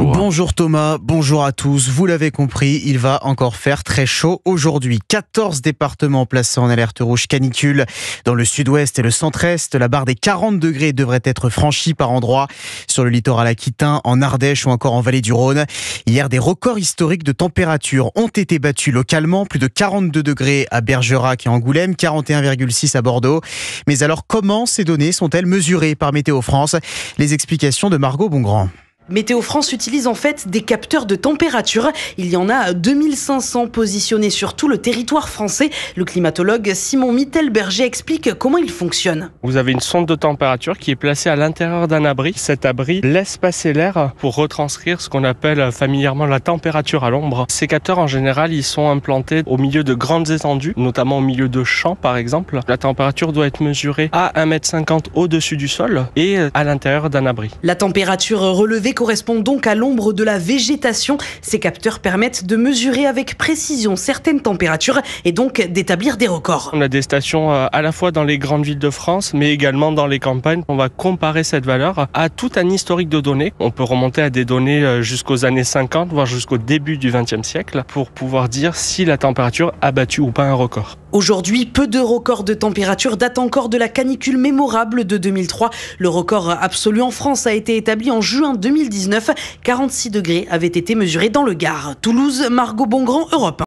bonjour. Bonjour Thomas, bonjour à tous. Vous l'avez compris, il va encore faire très chaud aujourd'hui. 14 départements placés en alerte rouge canicule. Dans le sud-ouest et le centre-est, la barre des 40 degrés devrait être franchie par endroits. Sur le littoral aquitain, en Ardèche ou encore en vallée du Rhône. Hier, des records historiques de température ont été battus localement. Plus de 42 degrés à Bergerac et Angoulême, 41,6 à Bordeaux. Mais alors, comment ces données sont-elles mesurées par Météo France? Les explications de Margot Bongrand. Météo France utilise en fait des capteurs de température. Il y en a 2500 positionnés sur tout le territoire français. Le climatologue Simon Mittelberger explique comment il fonctionne. Vous avez une sonde de température qui est placée à l'intérieur d'un abri. Cet abri laisse passer l'air pour retranscrire ce qu'on appelle familièrement la température à l'ombre. Ces capteurs, en général, ils sont implantés au milieu de grandes étendues, notamment au milieu de champs, par exemple. La température doit être mesurée à 1,50 m au-dessus du sol et à l'intérieur d'un abri. La température relevée correspond donc à l'ombre de la végétation. Ces capteurs permettent de mesurer avec précision certaines températures et donc d'établir des records. On a des stations à la fois dans les grandes villes de France, mais également dans les campagnes. On va comparer cette valeur à tout un historique de données. On peut remonter à des données jusqu'aux années 50, voire jusqu'au début du XXe siècle, pour pouvoir dire si la température a battu ou pas un record. Aujourd'hui, peu de records de température datent encore de la canicule mémorable de 2003. Le record absolu en France a été établi en juin 2019. 46 degrés avaient été mesurés dans le Gard. Toulouse, Margot Bongrand, Europe 1.